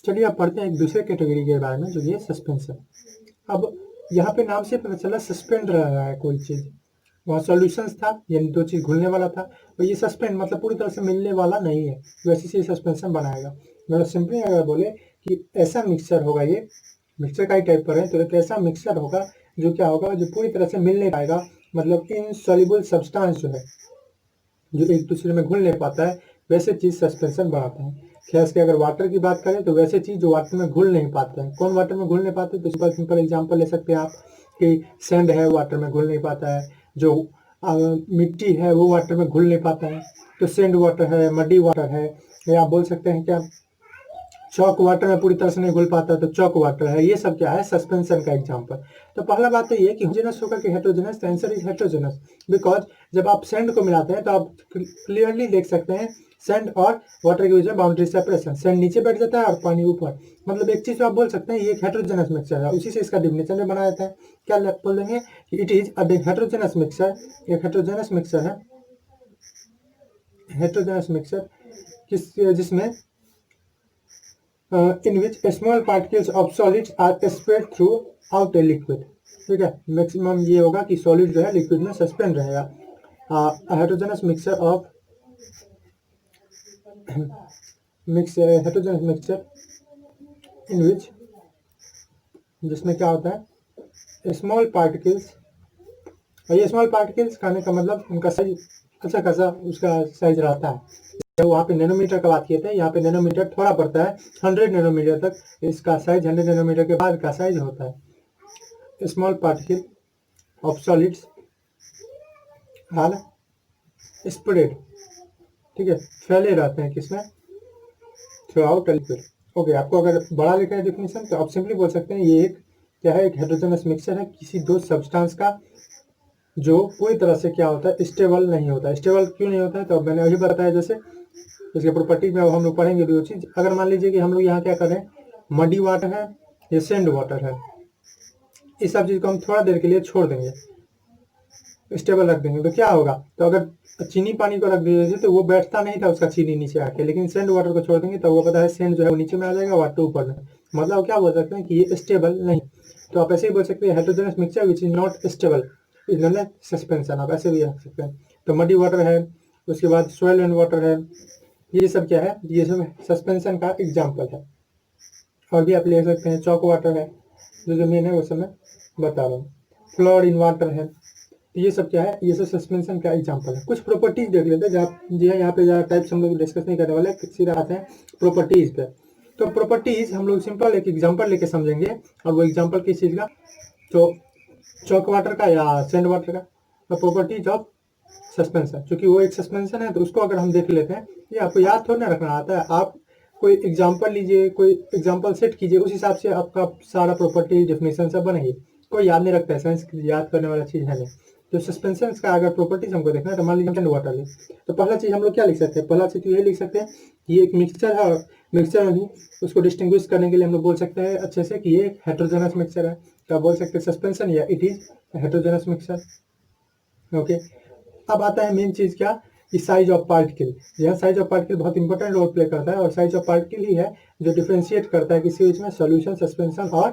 चलिए अब पढ़ते हैं एक दूसरे कैटेगरी के बारे में, जो ये सस्पेंशन। अब यहाँ पे नाम से पता चला सस्पेंड रहा है कोई चीज़, वहाँ सॉल्यूशंस था यानी दो चीज़ घुलने वाला था, तो ये सस्पेंड मतलब पूरी तरह से मिलने वाला नहीं है, वैसे से सस्पेंशन बनाएगा। मतलब सिंपली अगर बोले कि ऐसा मिक्सचर होगा, ये मिक्सचर का ही टाइप पर है, तो एक ऐसा मिक्सचर होगा जो क्या होगा, जो पूरी तरह से मिल नहीं पाएगा, मतलब इनसॉल्युबल सब्सटेंस जो है, जो एक दूसरे में घुल नहीं पाता है, वैसे चीज़ सस्पेंशन बनाते हैं। खास के अगर वाटर की बात करें तो वैसे चीज़ जो वाटर में घुल नहीं पाते हैं। कौन वाटर में घुल नहीं पाते? तो सिंपल सिंपल एग्जांपल ले सकते हैं आप कि सैंड है, वाटर में घुल नहीं पाता है। जो मिट्टी है वो वाटर में घुल नहीं पाता है, तो सैंड वाटर है, मडी वाटर है, या आप बोल सकते हैं क्या चौक वाटर में पूरी तरह से नहीं घुल पाता तो चौक वाटर है। ये सब क्या है? सस्पेंशन का एग्जांपल। तो पहला बात तो ये कि होमोजेनस होगा कि heterogeneous. Answer is heterogeneous, because जब आप सैंड को मिलाते हैं तो आप क्लियरली देख सकते हैं सैंड और वाटर के बीच में बाउंड्री सेपरेशन। सैंड नीचे बैठ जाता है और पानी ऊपर, मतलब एक चीज आप बोल सकते हैं ये एक हेटेरोजेनस मिक्सचर है। उसी से इसका डिफिनेशन में बनाया जाता है। क्या बोल देंगे कि it is a heterogeneous mixture. एक हेटेरोजेनस मिक्सचर है, हेटेरोजेनस मिक्सचर जिसमें in which small particles of solids are spread throughout a liquid। ठीक है, मैक्सिमम ये होगा कि सॉलिड जो है लिक्विड में सस्पेंड रहेगा। Heterogeneous mixture of heterogeneous mixture in which, जिसमें क्या होता है स्मॉल पार्टिकल्स, और ये स्मॉल पार्टिकल्स कहने का मतलब उनका साइज अच्छा खासा उसका साइज रहता है। वहाँ पे नैनोमीटर का बात किए थे, यहाँ पे नैनोमीटर थोड़ा पड़ता है, 100 नैनोमीटर तक इसका साइज, 100 नैनोमीटर के बाद का साइज होता है। Small particle of solids are spread, ठीक है, फैले रहते हैं किसमें? Through out liquid. ओके, आपको अगर बड़ा लिखना है डेफिनेशन तो आप सिंपली बोल सकते हैं ये एक क्या है, एक हेटेरोजेनस मिक्सचर है किसी दो सब्सटेंस का, जो पूरी तरह से क्या होता है, स्टेबल नहीं होता है। स्टेबल क्यों नहीं होता है? तो अब मैंने अभी बताया, जैसे इसके प्रॉपर्टी में अब हम लोग पढ़ेंगे दो चीज। अगर मान लीजिए कि हम लोग यहाँ क्या करें, मडी वाटर है या सैंड वाटर है, इस सब चीज को हम थोड़ा देर के लिए छोड़ देंगे, स्टेबल रख देंगे, तो क्या होगा? तो अगर चीनी पानी को रख दीजिए तो वो बैठता नहीं था उसका चीनी नीचे आके, लेकिन सैंड वाटर को छोड़ देंगे तो वो पता है सैंड जो है वो नीचे में आ जाएगा, वाटर ऊपर में। मतलब क्या बोल सकते हैं कि ये स्टेबल नहीं। तो आप ऐसे ही बोल सकते हैं heterogeneous mixture which is not stable is non suspension, आप ऐसे भी रख सकते हैं। तो मडी वाटर है, उसके बाद सॉइल एंड वाटर है, ये सब क्या है? ये सब सस्पेंशन का एग्जाम्पल है। और भी आप ले सकते हैं चौक वाटर है, जो जमीन है वो सब मैं बता रहा हूँ। फ्लोर इन वाटर है, तो ये सब क्या है? ये सब सस्पेंशन का एग्जांपल है। कुछ प्रॉपर्टीज देख लेते हैं, जहाँ जी है यहाँ पे ज़्यादा टाइप्स हम लोग डिस्कस नहीं करने वाले, सीधा आते हैं प्रॉपर्टीज पे। तो प्रॉपर्टीज हम लोग सिंपल एक एग्जांपल लेके समझेंगे, और वो एग्जांपल किस चीज़ का? तो चौक वाटर का या सैंड वाटर का। तो प्रॉपर्टीज ऑफ सस्पेंशन, क्योंकि वो एक सस्पेंशन है तो उसको अगर हम देख लेते हैं, ये आपको याद थोड़ी ना रखना आता है। आप कोई एग्जांपल लीजिए, कोई एग्जांपल सेट कीजिए, उस हिसाब से आपका सारा प्रॉपर्टी डेफिनेशन सब बनेगी। कोई याद नहीं रखता है, साइंस याद करने वाला चीज़ है नहीं। तो सस्पेंशन का अगर प्रॉपर्टीज हमको देखना है तो मान लीजिए सैंड वाटर ले, तो पहला चीज़ हम लोग क्या लिख सकते हैं? पहला चीज़ तो ये लिख सकते हैं कि ये एक मिक्सचर है, और मिक्सचर में भी उसको डिस्टिंग्विश करने के लिए हम लोग बोल सकते हैं अच्छे से कि ये एक हेटेरोजेनस मिक्सचर है। तो आप बोल सकते हैं सस्पेंशन या it is heterogeneous mixture. Okay, अब आता है मेन चीज क्या, कि साइज ऑफ पार्टिकल। यह साइज ऑफ पार्टिकल बहुत इंपॉर्टेंट रोल प्ले करता है, और साइज ऑफ पार्टिकल ही है जो डिफ्रेंशिएट करता है किसी बीच में सॉल्यूशन, सस्पेंशन और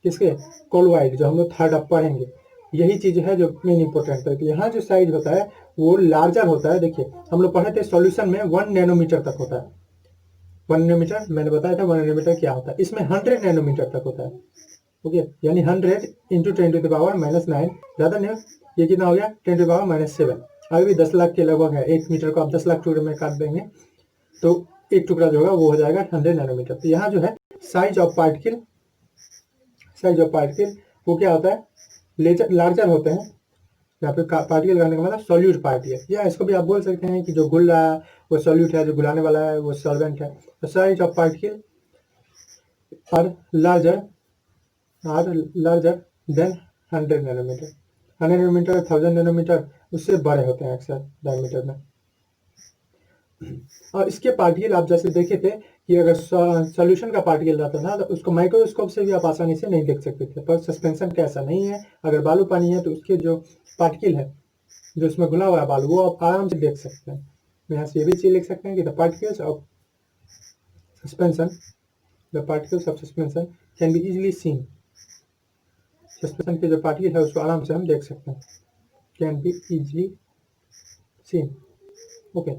किसके कोलोइड, जो हम लोग थर्ड अप पढ़ेंगे। यही चीज है जो मेन इंपॉर्टेंट है। तो यहाँ जो साइज होता है वो लार्जर होता है। देखिए हम लोग पढ़े थे सॉल्यूशन में 1 नैनोमीटर तक होता है। 1 नैनोमीटर मैंने बताया था, 1 नैनोमीटर क्या होता है, इसमें 100 नैनोमीटर तक होता है। ओके, यानी 100 इंटू 10⁻⁻9, ज़्यादा नहीं, ये कितना हो गया 10⁻⁻7। अभी भी 10 लाख के लगभग है। 1 मीटर को आप 10 लाख टुकड़े में काट देंगे तो एक टुकड़ा जो होगा वो हो जाएगा 100 नैनोमीटर। तो यहाँ जो है size of particle, size of particle वो क्या होता है, लार्जर होते हैं। यहाँ पे पार्टिकल करने का मतलब सॉल्यूट पार्टिकल, या इसको भी आप बोल सकते हैं कि जो घुल रहा है वो सॉल्यूट है, जो घुलाने वाला है वो सॉल्वेंट है। तो size of particle are larger than 100 nanometer. 100 nanometer, 1000 nanometer उससे बड़े होते हैं अक्सर डायमीटर में। और इसके पार्टिकल आप जैसे देखे थे कि अगर सॉल्यूशन का पार्टिकल रहता ना तो उसको माइक्रोस्कोप से भी आप आसानी से नहीं देख सकते थे, पर सस्पेंशन का ऐसा नहीं है। अगर बालू पानी है तो उसके जो पार्टिकल है, जो उसमें घुला हुआ है बालू, वो आप आराम से देख सकते हैं। यहाँ से ये भी चीज लिख सकते हैं कि the particles of suspension the particles of suspension can be easily seen. Suspension के जो पार्टिकल है उसको आराम से हम देख सकते हैं, can be easily seen. Okay,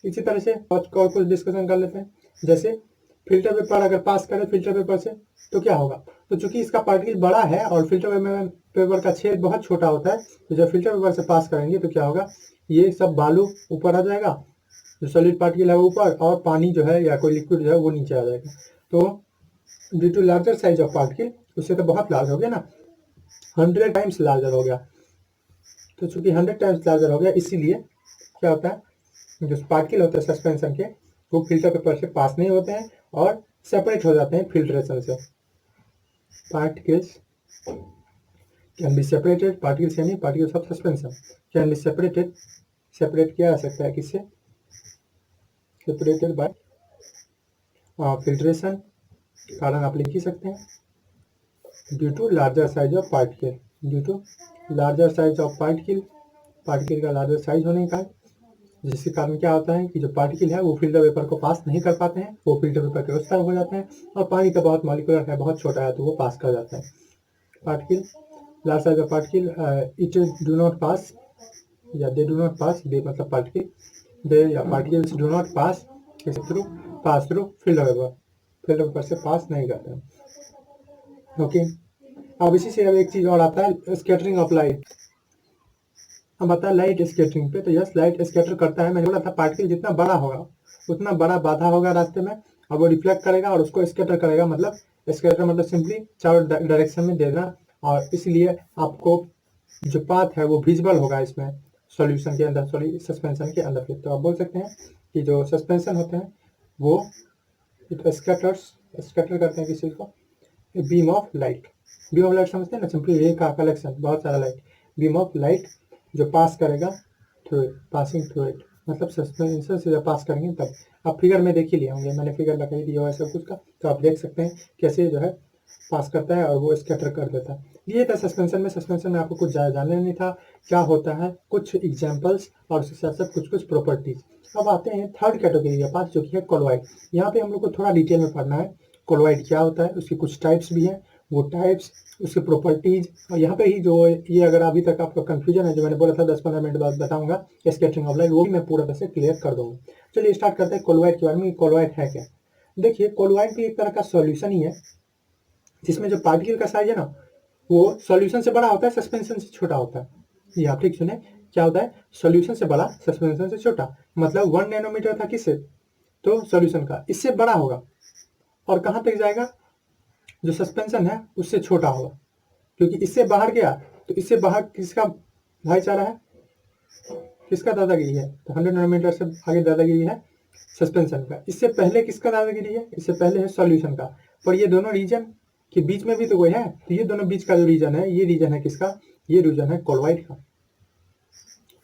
इसी तरह से और कुछ डिस्कशन कर लेते हैं। जैसे फिल्टर पेपर अगर पास करें फिल्टर पेपर से तो क्या होगा, तो चूंकि इसका पार्टिकल बड़ा है और फिल्टर पेपर का छेद बहुत छोटा होता है, तो जब फिल्टर पेपर से पास करेंगे तो क्या होगा, ये सब बालू ऊपर आ जाएगा, जो सॉलिड पार्टिकल है वो ऊपर, और पानी जो है या कोई लिक्विड जो है वो नीचे आ जाएगा। तो due to larger size of particle, उससे तो बहुत लार्ज हो गया ना, 100 टाइम्स लार्जर हो गया। तो चूंकि 100 टाइम्स लार्जर हो गया, इसीलिए क्या होता है, जो पार्टिकल होते हैं सस्पेंशन के वो फिल्टर पेपर से पास नहीं होते हैं और सेपरेट हो जाते हैं फिल्ट्रेशन से। Particles can be separated, particles यानी particles of suspension can be separated, separate किया जा सकता है किससे, सेपरेटेड बाय फिल्ट्रेशन, कारण आप लिख ही सकते हैं due to larger size of particle, due to larger size of particle, particle का लार्जर साइज होने का, जिसके कारण क्या होता है कि जो पार्टिकल है वो फिल्टर पेपर को पास नहीं कर पाते हैं, वो फिल्टर पेपर के उस तरफ हो जाते हैं, और पानी का बहुत मॉलिक्यूलर है, बहुत छोटा है, तो वो पास कर जाता है। Particle large size of particle it do not pass, या दे डू नॉट पास, दे मतलब पार्टिकल, दे या particles do not pass through, pass through filter paper, filter paper से पास नहीं करते हैं। ओके, अब इसी से अब एक चीज और आता है, स्कैटरिंग ऑफ लाइट। अब आता है लाइट स्कैटरिंग पे, तो यस लाइट स्कैटर करता है, मैंने बोला था पार्टिकल जितना बड़ा होगा उतना बड़ा बाधा होगा रास्ते में, और वो रिफ्लेक्ट करेगा और उसको स्कैटर करेगा, मतलब स्कैटर मतलब सिंपली चारों डायरेक्शन में देना, और इसलिए आपको जो पाथ है वो विजिबल होगा इसमें सॉल्यूशन के अंदर, सॉरी सस्पेंशन के अंदर। तो आप बोल सकते हैं कि जो सस्पेंशन होते हैं वो स्कैटर करते हैं किसी को, beam of light, beam of light समझते हैं ना, सिंपली रे का कलेक्शन, बहुत सारा लाइट, बीम ऑफ लाइट जो पास करेगा through it, passing through it, मतलब सस्पेंशन से जब पास करेंगे तब। आप फिगर में देख ही लिए होंगे, मैंने फिगर लगा ही दिया हुआ है सब कुछ का, तो आप देख सकते हैं कैसे जो है पास करता है और वो स्कैटर कर देता है। ये था सस्पेंशन में। सस्पेंशन में आपको कुछ ज़्यादा जानना नहीं था, क्या होता है, कुछ एग्जाम्पल्स और उसके साथ साथ कुछ कुछ प्रॉपर्टीज। अब आते हैं थर्ड कैटेगरी के पास, जो कि है कोलॉइड। यहाँ पे हम लोग को थोड़ा डिटेल में पढ़ना है कोलॉइड क्या होता है, उसकी कुछ टाइप्स भी हैं, वो टाइप्स, उसकी प्रॉपर्टीज, और यहाँ पे ही जो ये अगर अभी तक आपका कंफ्यूजन है, जो मैंने बोला था 10-15 मिनट बाद बताऊंगा स्कैटरिंग ऑफ लाइट, वो भी मैं पूरा तरह से क्लियर कर दूंगा। चलिए स्टार्ट करते हैं कोलॉइड के बारे में। कोलॉइड है क्या, देखिए कोलॉइड भी एक तरह का सॉल्यूशन ही है, जिसमें जो पार्टिकल का साइज है ना वो सॉल्यूशन से बड़ा होता है, सस्पेंशन से छोटा होता है। ये आप ठीक सुने, क्या होता है, सॉल्यूशन से बड़ा, सस्पेंशन से छोटा, मतलब 1 नैनोमीटर था किससे, तो सॉल्यूशन का, इससे बड़ा होगा, और कहाँ तक जाएगा, जो सस्पेंशन है उससे छोटा होगा, क्योंकि इससे बाहर गया तो इससे बाहर किसका भाईचारा है, किसका दादागिरी है, तो 100 नैनोमीटर से आगे दादागिरी है सस्पेंशन का। इससे पहले किसका दादागिरी है, इससे पहले है सॉल्यूशन का, पर ये दोनों रीजन के बीच में भी तो कोई है, तो ये दोनों बीच का जो रीजन है, ये रीजन है किसका, ये रीजन है कोलॉइड का।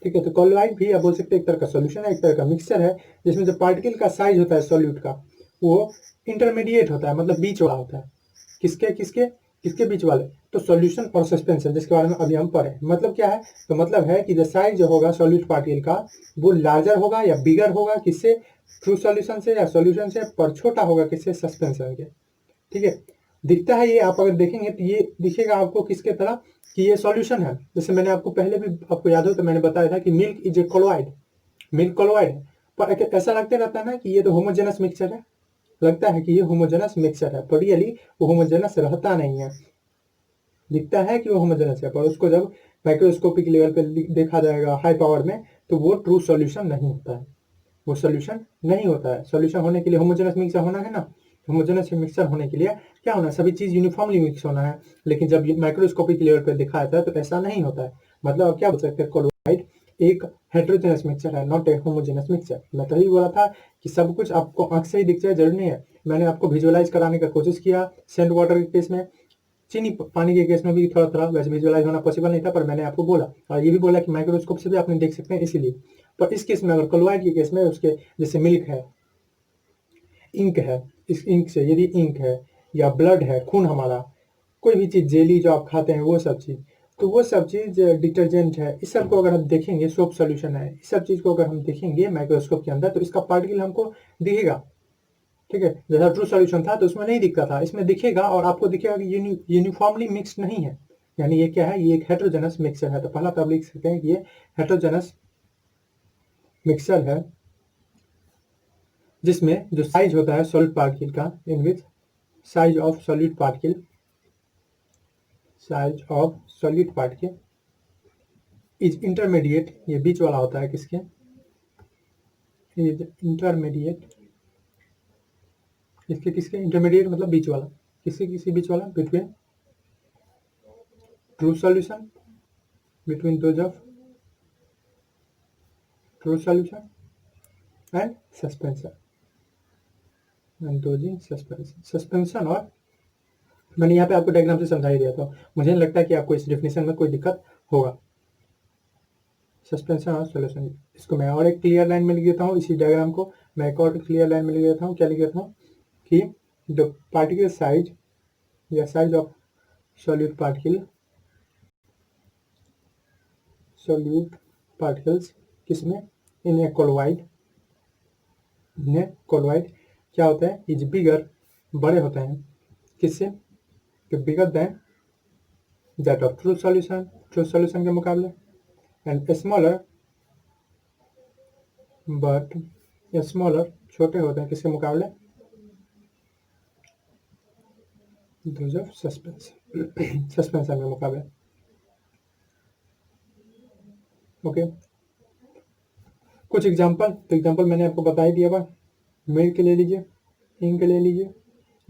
ठीक है, तो कोलॉइड भी आप बोल सकते हैं एक तरह का सॉल्यूशन है, एक तरह का मिक्सचर है, जिसमें जो पार्टिकल का साइज होता है सॉल्यूट का वो इंटरमीडिएट होता है, मतलब बीच वाला होता है। किसके किसके किसके बीच वाले, तो सॉल्यूशन और सस्पेंशन, जिसके बारे में अभी हम पढ़े। मतलब क्या है, तो मतलब है कि जो साइज जो होगा सॉल्यूट पार्टिकल का वो लार्जर होगा या बिगर होगा किससे, थ्रू सॉल्यूशन से या सॉल्यूशन से, पर छोटा होगा किससे, सस्पेंशन के। ठीक है, दिखता है ये, आप अगर देखेंगे तो ये दिखेगा आपको किसके तरह कि ये सॉल्यूशन है। जैसे मैंने आपको पहले भी, आपको याद हो तो मैंने बताया था कि milk is a colloid, milk colloid है, पर ऐसा लगता रहता है ना कि ये तो होमोजेनस मिक्सचर है, लगता है कि ये होमोजेनस मिक्सचर है, पर रियली वो होमोजेनस रहता नहीं है। दिखता है कि वो होमोजेनस है, पर उसको जब माइक्रोस्कोपिक लेवल पे देखा जाएगा हाई पावर में, तो वो ट्रू सॉल्यूशन नहीं होता है, वो सॉल्यूशन नहीं होता है। सॉल्यूशन होने के लिए होमोजेनस मिक्सचर होना है ना, होमोजेनस मिक्सचर होने के लिए क्या होना है, सभी चीज यूनिफॉर्मली मिक्स होना है, लेकिन जब माइक्रोस्कोपिक लेवल पे दिखाया जाता है तो ऐसा नहीं होता है। मतलब अब क्या बोल सकते हैं, कोलॉइड एक हेटेरोजेनस मिक्सचर है, नॉट ए होमोजेनस मिक्सचर। मैं तभी बोला था कि सब कुछ आपको आंख से ही दिख जाए जरूरी नहीं है, मैंने आपको विजुअलाइज कराने का कोशिश किया, सेंट वाटर के केस में, चीनी पानी के केस में भी थोड़ा थोड़ा वैसे विजुअलाइज होना पॉसिबल नहीं था, पर मैंने आपको बोला, और ये भी बोला कि माइक्रोस्कोप से भी आपने देख सकते हैं इसीलिए। पर इस केस में अगर कोलॉइड के केस में उसके जैसे मिल्क है, इंक है, इस इंक से यदि इंक है या ब्लड है, खून हमारा, कोई भी चीज़, जेली जो आप खाते हैं वो सब चीज़, तो वो सब चीज़ डिटर्जेंट है, इस सब को अगर हम देखेंगे, सोप सोल्यूशन है, इस सब चीज़ को अगर हम देखेंगे माइक्रोस्कोप के अंदर, तो इसका पार्टिकल हमको दिखेगा। ठीक है, जैसा ट्रू सॉल्यूशन था तो उसमें नहीं दिखता था, इसमें दिखेगा और आपको दिखेगा कि यूनिफॉर्मली मिक्स्ड नहीं है, यानी ये क्या है, ये एक हेटेरोजेनस मिक्सचर है। तो पहला तो आप लिख सकते हैं कि ये हेटेरोजेनस मिक्सचर है जिसमें जो साइज होता है सॉलिड पार्टिकल का, in which size of solid particle is intermediate, ये बीच वाला होता है किसके, इज इंटरमीडिएट, इसके किसके, इंटरमीडिएट मतलब बीच वाला, किसके किसी बीच वाला, between true solution, between those of true solution and suspension, suspension. और मैंने यहाँ पे आपको डायग्राम से समझा ही दिया था, मुझे नहीं लगता कि आपको इस डेफिनेशन में कोई दिक्कत होगा। सस्पेंशन और सॉल्यूशन, इसको मैं और एक क्लियर लाइन में लिख देता हूँ, इसी डायग्राम को मैं एक और क्लियर लाइन में लिख देता हूँ। क्या लिख देता हूँ कि द पार्टिकल साइज या साइज ऑफ सॉल्यूट पार्टिकल्स किसमें, इन ए कोलॉइड क्या होता है, इज बिगर, बड़े होते हैं किससे, bigger than that of true solution के मुकाबले, एंड स्मॉलर छोटे होते हैं किसके मुकाबले, दोज ऑफ सस्पेंशन के मुकाबले। ओके, कुछ एग्जांपल मैंने आपको बता ही दिया। मिल्क ले लीजिए, इंक ले लीजिए,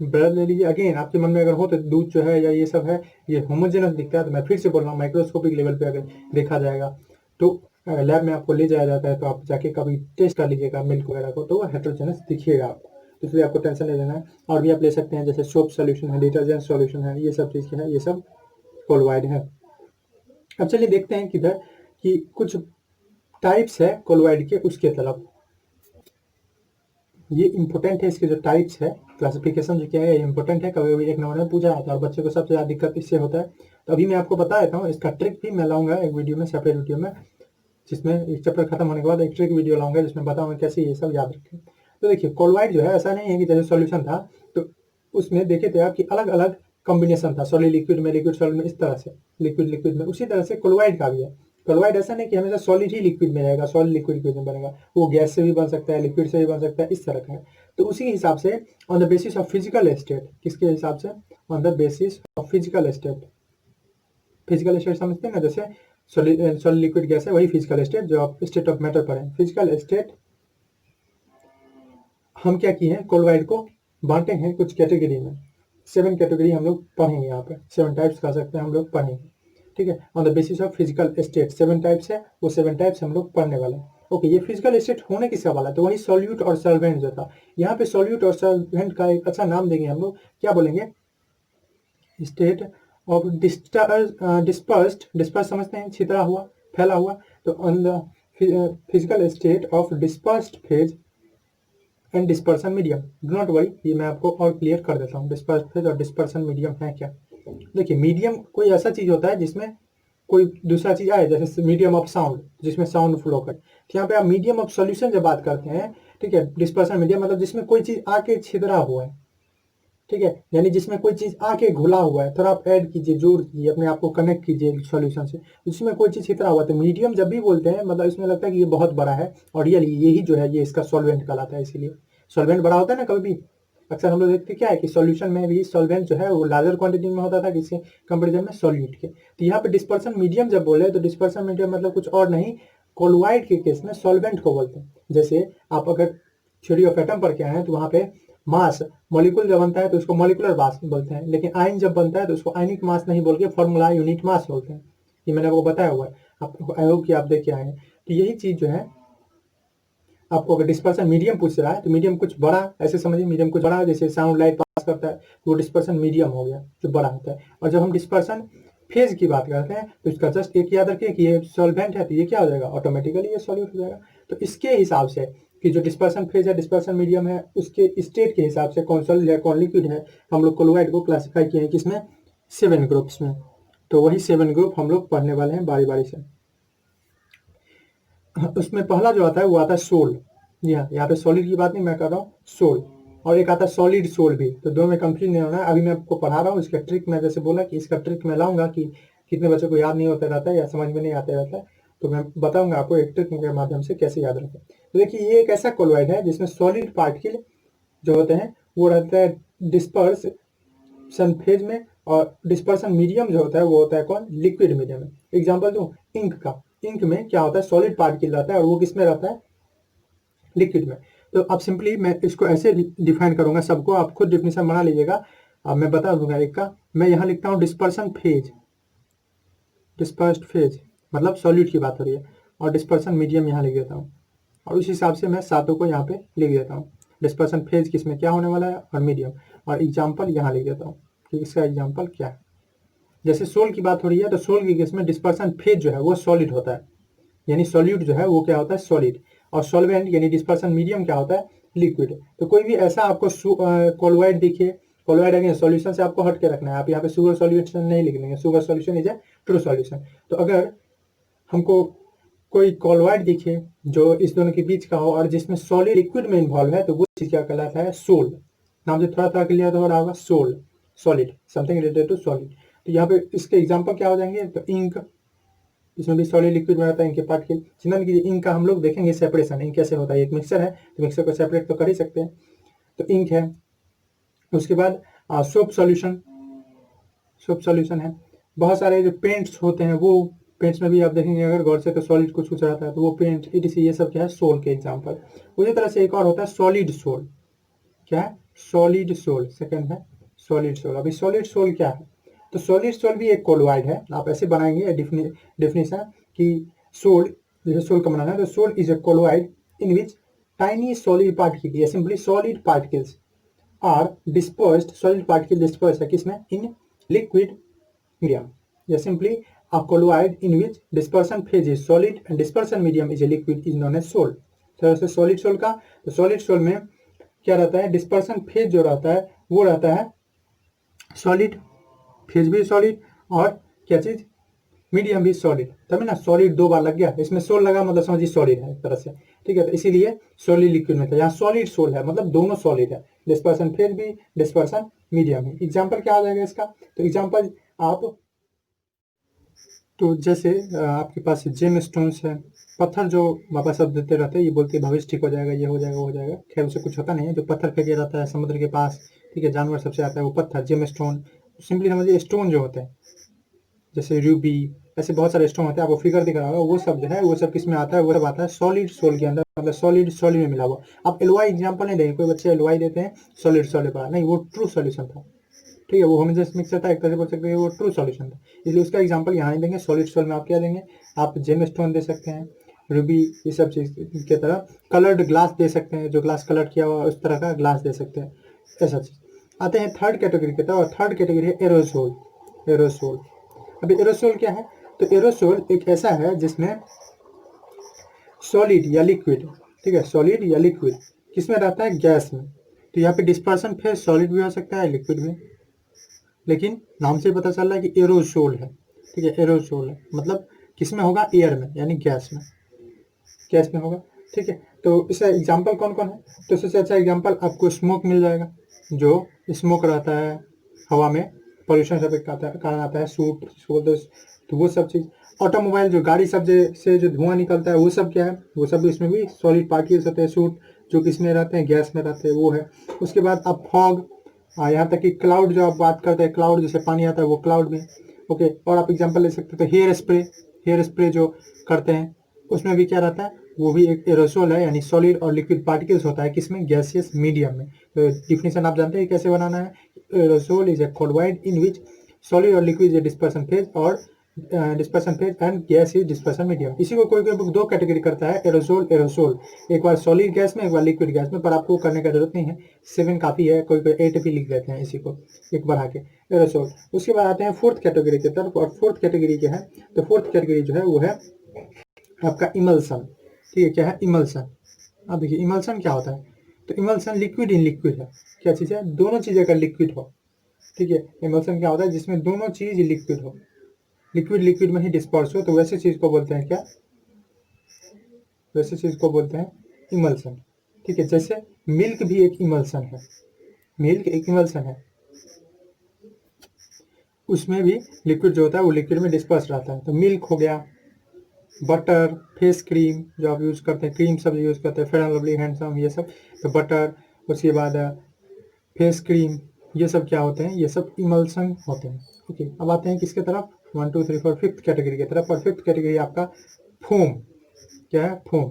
ब्लड ले लीजिए। अगेन आपके मन में अगर हो तो दूध जो है या ये सब है, ये होमोजेनस दिखता है, तो मैं फिर से बोल रहा हूँ माइक्रोस्कोपिक लेवल पे अगर देखा जाएगा तो लैब में आपको ले जाया जाता है तो आप जाके कभी टेस्ट कर लीजिएगा मिल्क वगैरह को, तो वो हेटेरोजेनस दिखिएगा आपको, इसलिए आपको टेंशन नहीं लेना है। और भी आप ले सकते हैं, जैसे सोप सोल्यूशन है, डिटर्जेंट सोल्यूशन है, ये सब चीज़ है, ये सब कोलॉइड है। अब चलिए देखते हैं किधर कि कुछ टाइप्स है कोलॉइड के, उसके तरफ। ये इंपॉर्टेंट है, इसके जो टाइप्स है, क्लासिफिकेशन जो क्या है, ये इंपॉर्टेंट है। कभी कभी एक नंबर में पूछा जाता है और बच्चे को सबसे ज़्यादा दिक्कत इससे होता है। तो अभी मैं आपको बता देता हूँ, इसका ट्रिक भी मैं लाऊंगा एक वीडियो में, सेपरेट वीडियो में, जिसमें एक चैप्टर खत्म होने के बाद एक ट्रिक वीडियो लाऊंगा जिसमें बताऊंगा कैसे ये सब याद रखें। तो देखिए कोलॉइड जो है, ऐसा नहीं है कि जैसे सॉल्यूशन था तो उसमें देखे थे आप कि अलग अलग कॉम्बिनेशन था, सॉलिड लिक्विड में, लिक्विड सॉलिड में, इस तरह से लिक्विड में। उसी तरह से कोलॉइड का भी है। कोलॉइड ऐसा नहीं कि हमेशा सॉलिड ही लिक्विड में रहेगा, सॉलिड लिक्विड में बनेगा, वो गैस से भी बन सकता है, लिक्विड से भी बन सकता है, इस तरह का है। तो उसी हिसाब से on the basis of physical state, किसके हिसाब से, on the basis of physical state समझते हैं ना, जैसे सॉलिड लिक्विड गैस है, वही फिजिकल स्टेट जो आप स्टेट ऑफ मैटर पर है। फिजिकल स्टेट हम क्या किए हैं, कोलॉइड को बांटे हैं कुछ कैटेगरी में, 7 कैटेगरी हम लोग पढ़ेंगे, यहाँ पे 7 टाइप्स कह सकते हैं हम लोग पढ़ेंगे, ठीक है। On the basis of physical state 7 types है, वो 7 टाइप्स हम लोग पढ़ने वाले हैं। ओके, ये फिजिकल स्टेट होने किसका वाला है, तो वही सॉल्यूट और सॉल्वेंट जो था। यहाँ पे सॉल्यूट और सॉल्वेंट का एक अच्छा नाम देंगे हम लोग, क्या बोलेंगे, स्टेट ऑफ डिस्पर्स्ड समझते हैं, छितरा हुआ, फैला हुआ। तो on the physical state of dispersed phase and dispersion medium, do not worry, ये मैं आपको और क्लियर कर देता हूँ। डिस्पर्स फेज और डिस्पर्सन मीडियम है क्या। देखिए मीडियम कोई ऐसा चीज होता है जिसमें कोई दूसरा चीज आए, जैसे मीडियम ऑफ साउंड, जिसमें साउंड फ्लो करे। तो यहाँ पे आप मीडियम ऑफ सॉल्यूशन जब बात करते हैं, ठीक है, डिस्पर्सन मीडियम मतलब जिसमें कोई चीज आके छिद्रा हुआ है, ठीक है, यानी जिसमें कोई चीज आके घुला हुआ है। थोड़ा आप ऐड कीजिए, जोड़ कीजिए, अपने आप को कनेक्ट कीजिए सॉल्यूशन से, जिसमें कोई चीज छितरा हुआ। तो मीडियम जब भी बोलते हैं मतलब इसमें लगता है कि ये बहुत बड़ा है, और रियली यही जो है ये इसका सॉल्वेंट कहलाता है। इसीलिए सॉल्वेंट बड़ा होता है ना, कभी भी अक्सर हम लोग देखते क्या है कि सॉल्यूशन में भी सॉल्वेंट जो है वो लार्जर क्वांटिटी में होता था किसके कंपेरिजन में, सॉल्यूट के। तो यहाँ पे डिस्पर्सन मीडियम जब बोले तो डिस्पर्सन मीडियम मतलब कुछ और नहीं, कोलॉइड के केस में सॉल्वेंट को बोलते हैं। जैसे आप अगर थ्योरी ऑफ एटम पर क्या है तो वहाँ पे मास, मॉलिक्यूल जब बनता है तो उसको मॉलिकुलर मास बोलते हैं, लेकिन आयन जब बनता है तो उसको आयनिक मास नहीं बोल के फॉर्मूला यूनिट मास बोलते हैं। ये मैंने आपको बताया हुआ है, आपको आई होप कि आप देख के आए हैं। तो यही चीज जो है आपको अगर डिस्पर्सन मीडियम पूछ रहा है तो मीडियम कुछ बड़ा, ऐसे समझिए मीडियम कुछ बड़ा, जैसे साउंड लाइट पास करता है वो डिस्पर्सन मीडियम हो गया जो बड़ा होता है। और जब हम डिस्पर्सन फेज की बात करते हैं तो इसका जस्ट एक याद रखिए कि ये सॉल्वेंट है, तो ये क्या हो जाएगा, ऑटोमेटिकली ये सॉल्यूट हो जाएगा। तो इसके हिसाब से कि जो डिस्पर्सन फेज है, डिस्पर्सन मीडियम है, उसके स्टेट के हिसाब से कौन सॉलिड है कौन लिक्विड है, हम लोग कोलॉइड को क्लासिफाई किए हैं किसमें, 7 ग्रुप्स में। तो वही 7 ग्रुप हम लोग पढ़ने वाले हैं बारी बारी से। उसमें पहला जो आता है वो आता है सोल। जी हाँ, यहाँ पे सॉलिड की बात नहीं मैं कर रहा हूँ, सोल। और एक आता है सॉलिड सोल भी, तो दोनों में कंफ्यूज नहीं होना है। अभी मैं आपको पढ़ा रहा हूँ, इसका ट्रिक मैं जैसे बोला कि इसका ट्रिक मैं लाऊंगा कि कितने बच्चों को याद नहीं होता रहता है या समझ में नहीं आता रहता है, तो मैं बताऊंगा आपको एक ट्रिक के माध्यम से कैसे याद रखें। तो देखिए ये एक ऐसा कोलॉइड है जिसमें सॉलिड पार्टिकल जो होते हैं वो रहता है डिस्पर्सन फेज में, और डिस्पर्सन मीडियम जो होता है वो होता है कौन, लिक्विड मीडियम में। एग्जाम्पल दूं इंक का, इंक में क्या होता है, सॉलिड पार्टिकल रहता है और वो किसमें रहता है, लिक्विड में। तो अब सिंपली मैं इसको ऐसे डिफाइन करूंगा, सबको आप खुद डिफिनेशन बना लीजिएगा। अब मैं बता दूंगा एक का, मैं यहाँ लिखता हूँ डिस्पर्सन फेज, डिस्पर्स्ड फेज मतलब सॉल्यूट की बात हो रही है, और डिस्पर्सन मीडियम यहाँ लिख देता हूँ, और उस हिसाब से मैं सातों को यहाँ पे लिख देता हूँ। डिस्पर्सन फेज किसमें क्या होने वाला है और मीडियम, और एग्जाम्पल यहाँ लिख देता हूँ कि इसका एग्जाम्पल क्या है। जैसे सोल की बात हो रही है, तो सोल के केस में डिस्पर्सन फेज जो है वो सॉलिड होता है, यानी सॉल्यूट जो है वो क्या होता है, सॉलिड, और सॉल्वेंट यानी डिस्पर्सन मीडियम क्या होता है, लिक्विड। तो कोई भी ऐसा आपको कोलोइड दिखे, कोलोइड अगेन सॉल्यूशन से आपको हट के रखना है, आप यहाँ पे शुगर सॉल्यूशन नहीं लिख देंगे, sugar solution is a true solution. तो अगर हमको कोई कोलोइड दिखे जो इस दोनों के बीच का हो और जिसमें सॉलिड लिक्विड में इन्वॉल्व है, तो वो चीज क्या कहलाता है, सोल। नाम से थोड़ा थोड़ा क्लियर हो रहा होगा, sol, solid, something related to solid. तो यहाँ पे इसके एग्जाम्पल क्या हो जाएंगे, तो इंक, इसमें भी सॉलिड लिक्विड में रहता है, इनके पार्टिकल। चिंता कीजिए, इंक का हम लोग देखेंगे सेपरेशन, इंक कैसे होता है, एक मिक्सर है तो मिक्सर को सेपरेट तो कर ही सकते हैं, तो इंक है। उसके बाद सोप सॉल्यूशन, सोप सॉल्यूशन है। बहुत सारे जो पेंट्स होते हैं, वो पेंट्स में भी आप देखेंगे अगर गौर से, तो सॉलिड कुछ कुछ रहता है, तो वो पेंट इसी ये सब क्या है, सोल के एग्जाम्पल। उसी तरह से एक और होता है सॉलिड सोल, क्या है, सॉलिड सोल, सेकंड है सॉलिड सोल। अभी सॉलिड सोल क्या है, तो सॉलिड सोल भी एक कोलोइड है। आप ऐसे बनाएंगे डेफिनेशन कि सोल, जैसे सोल का बनाना है, तो sol is a colloid in which tiny solid particle या simply solid particles are dispersed, solid particle disperse है किसमें, इन लिक्विड मीडियम, या simply a colloid in which dispersion phase is solid and dispersion medium is a liquid is known as sol। तो ऐसे solid sol का, तो solid sol में क्या रहता है, डिस्पर्सन फेज जो रहता है वो रहता है सॉलिड, फेज भी सॉलिड, और क्या चीज, मीडियम भी सॉलिड। तभी ना सॉलिड दो बार लग गया, इसमें सोल लगा मतलब समझिए सॉलिड है एक तरह से, ठीक है। तो इसीलिए सॉलिड लिक्विड में था, यहाँ सॉलिड सोल है मतलब दोनों सॉलिड है, डिस्पर्सन फेज भी, डिस्पर्सन मीडियम भी। एग्जाम्पल क्या आ जाएगा इसका, तो एग्जाम्पल आप, तो जैसे आपके पास जेम स्टोन्स है, पत्थर जो बाबा सब देते रहते हैं, ये बोलते हैं भविष्य ठीक हो जाएगा, ये हो जाएगा, वो हो जाएगा, खैर उसे कुछ होता नहीं है। जो पत्थर फेंके रहता है समुद्र के पास, ठीक है, जानवर सबसे आता है वो पत्थर, जेम स्टोन, सिंपली समझिए स्टोन जो होते हैं, जैसे रूबी, ऐसे बहुत सारे स्टोन होते हैं, आपको फिगर दिख रहा होगा, वो सब जो है वो सब किस में आता है, वो सब आता है सॉलिड सोल के अंदर, मतलब सॉलिड सॉलिड में मिला हुआ। आप एलवाई एग्जाम्पल नहीं देंगे, कोई बच्चे एलवाई देते हैं सॉलिड सॉलिड पर, नहीं, वो ट्रू सॉल्यूशन था, ठीक है, वो होमोजेनियस मिक्सचर था, एक तरह से बोल सकते हैं वो ट्रू सॉल्यूशन था, इसलिए उसका एग्जांपल यहाँ नहीं देंगे। सॉलिड सोल में आप क्या देंगे, आप जेम स्टोन दे सकते हैं, रूबी, ये सब चीज की तरह। कलर्ड ग्लास दे सकते हैं, जो ग्लास कलर किया हुआ उस तरह का ग्लास दे सकते हैं, ऐसा चीज। आते हैं थर्ड कैटेगरी की तरफ, और थर्ड कैटेगरी है एरोसोल। एरोसोल, अभी एरोसोल क्या है, तो एरोसोल एक ऐसा है जिसमें सॉलिड या लिक्विड, ठीक है, सॉलिड या लिक्विड किसमें रहता है, गैस में। तो यहाँ पे डिस्पर्सन फेज सॉलिड भी हो सकता है, लिक्विड भी, लेकिन नाम से पता चल रहा है कि एरोसोल है, ठीक है, एरोसोल है मतलब किसमें होगा, एयर में, यानी गैस में, गैस में होगा, ठीक है। तो इसका एग्जांपल कौन कौन है, तो सबसे अच्छा एग्जांपल आपको स्मोक मिल जाएगा, जो स्मोक रहता है हवा में, पॉल्यूशन सब का कारण आता है, सूट, तो वो सब चीज। ऑटोमोबाइल जो गाड़ी सब से जो धुआं निकलता है वो सब क्या है, वो सब इसमें भी सॉलिड पार्टिकल्स होते हैं, सूट जो किसमें रहते हैं, गैस में रहते हैं, वो है। उसके बाद अब फॉग, यहाँ तक कि क्लाउड जो आप बात करते हैं, क्लाउड जैसे पानी आता है वो क्लाउड में, ओके। और आप एग्जांपल ले सकते हैं तो हेयर स्प्रे, हेयर स्प्रे जो करते हैं उसमें भी क्या रहता है, वो भी एक एरोसोल है, यानी सॉलिड और लिक्विड पार्टिकल्स होता है किसमें, गैसियस मीडियम में। तो डिफिनेशन आप जानते हैं कैसे बनाना है, aerosol is a colloid in which solid और लिक्विड इज डिस्पर्सन फेज, और dispersion phase and gas is dispersion medium. इसी को कोई कोई बुक दो कैटेगरी करता है, एरोसोल एरोसोल, एक बार सॉलिड गैस में, एक बार लिक्विड गैस में, पर आपको करने का जरूरत नहीं है, 7 काफी है, कोई कोई 8 भी लिख देते हैं इसी को एक बढ़ा के, एरोसोल। उसके बाद आते हैं फोर्थ कैटेगरी की तरफ, और फोर्थ कैटेगरी क्या है, तो फोर्थ कैटेगरी जो है वो है आपका इमल्सन, ठीक है, क्या है, इमल्सन। अब देखिए इमल्सन क्या होता है, तो इमल्सन लिक्विड इन लिक्विड है, क्या चीज है, दोनों चीजें अगर लिक्विड हो, ठीक है, इमल्सन क्या होता है, जिसमें दोनों चीज लिक्विड हो, लिक्विड लिक्विड में ही डिस्पर्स हो, तो वैसे चीज को बोलते हैं क्या, वैसे चीज को बोलते हैं इमल्सन, ठीक है। जैसे मिल्क भी एक इमल्सन है, मिल्क एक इमल्सन है, उसमें भी लिक्विड जो होता है वो लिक्विड में डिस्पर्स रहता है। तो मिल्क हो गया, बटर, फेस क्रीम जो आप यूज़ करते हैं, क्रीम सब यूज़ करते हैं, फेयर एंड लवली, हैंडसम, ये सब, तो बटर, उसके बाद फेस क्रीम, ये सब क्या होते हैं, ये सब इमल्सन होते हैं। ओके, अब आते हैं किसके तरफ, 1 2 3 4 फिफ्थ कैटेगरी की तरफ। और फिफ्थ कैटेगरी आपका फोम, क्या है, फोम।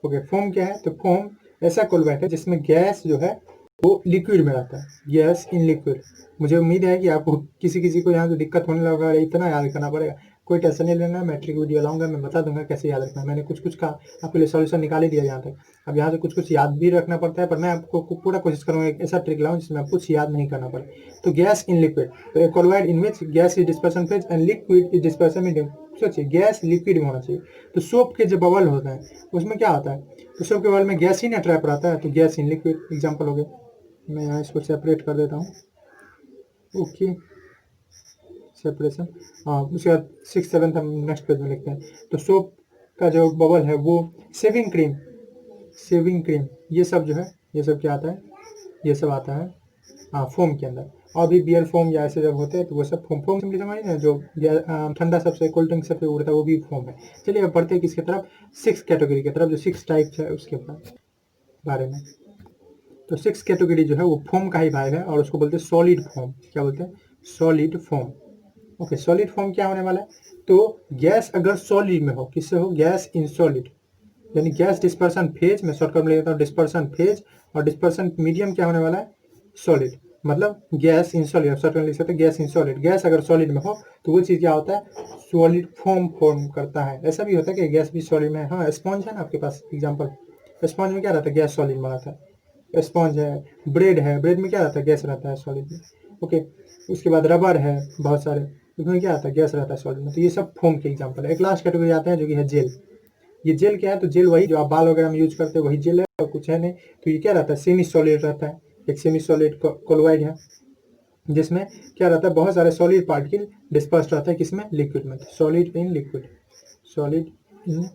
ओके, फोम क्या है, तो फोम ऐसा कोलवेट है जिसमें गैस जो है वो लिक्विड में रहता है, गैस इन लिक्विड। मुझे उम्मीद है कि आपको किसी किसी को यहाँ तो दिक्कत होने लगा, इतना याद करना पड़ेगा। कोई टेंशन नहीं लेना, मैट्रिक वीडियो लाऊंगा, मैं बता दूंगा कैसे याद रखना है। मैंने कुछ कुछ का आपके लिए सॉल्यूशन निकाल ही दिया यहाँ तक। अब यहाँ से कुछ कुछ याद भी रखना पड़ता है, पर मैं आपको पूरा कोशिश करूँगा एक ऐसा ट्रिक लाऊं जिसमें आपको कुछ याद नहीं करना पड़े। तो गैस इन लिक्विड, तो एक colloid in which gas is dispersion phase and liquid is dispersion medium. सोचिए, गैस लिक्विड में होना चाहिए। तो सोप के जो बबल होता है उसमें क्या होता है, तो सोप के बबल में गैस ही ना ट्रैप रहता है, तो गैस इन लिक्विड एग्जाम्पल हो गया। मैं यहाँ इसको सेपरेट कर देता हूँ। Okay, separation. हाँ, उसके बाद 6 7 हम नेक्स्ट पेज में लिखते हैं। तो सोप का जो बबल है वो शेविंग क्रीम, शेविंग क्रीम, ये सब जो है, ये सब क्या आता है, ये सब आता है हाँ फोम के अंदर। और भी बियर फोम या ऐसे जब होते हैं तो वो सब फोम, फोम सिंपली समझिए ना, जो ठंडा सबसे कोल्ड ड्रिंक सबसे उड़ता है वो भी फोम है। चलिए अब बढ़ते हैं किसकी तरफ, 6 कैटेगरी की तरफ, जो 6 टाइप्स है उसके बारे में। तो 6 कैटेगरी जो है वो फोम का ही भाग है, और उसको बोलते हैं सॉलिड फोम। क्या बोलते हैं, solid foam. Okay, solid form क्या होने वाला है, तो गैस अगर सॉलिड में हो, किससे हो, गैस इन सॉलिड, यानी गैस डिस्पर्सन फेज, मैं शॉर्टकट में लेता हूँ डिस्पर्सन फेज, और डिस्पर्सन मीडियम क्या होने वाला है, सॉलिड, मतलब गैस इन सॉलिड, शॉर्टकट लिख सकते हैं गैस इन सॉलिड। गैस अगर सॉलिड में हो तो वो चीज़ क्या होता है, सॉलिड फॉर्म फॉर्म करता है। ऐसा भी होता है कि गैस भी सॉलिड में है। हाँ, स्पॉन्ज है ना आपके पास एग्जाम्पल, स्पॉन्ज में क्या रहता है, गैस सॉलिड में रहता है। स्पॉन्ज है, ब्रेड है, ब्रेड में क्या रहता है, गैस रहता है सॉलिड में। ओके, उसके बाद रबर है बहुत सारे, उसमें क्या आता है, गैस रहता है सॉलिड में। तो ये सब फोम के एग्जाम्पल है। एक लास्ट कैटेगरी आते हैं जो कि है जेल। ये जेल क्या है, तो जेल वही जो आप बाल वगैरह में यूज करते हैं वही जेल है, और कुछ है नहीं। तो ये क्या रहता है, सेमी सॉलिड रहता है, एक सेमी सॉलिड कोलोइड है, जिसमें क्या रहता है, बहुत सारे सॉलिड पार्टिकल डिस्पर्स रहता है किसमें, लिक्विड में। Solid in liquid, solid in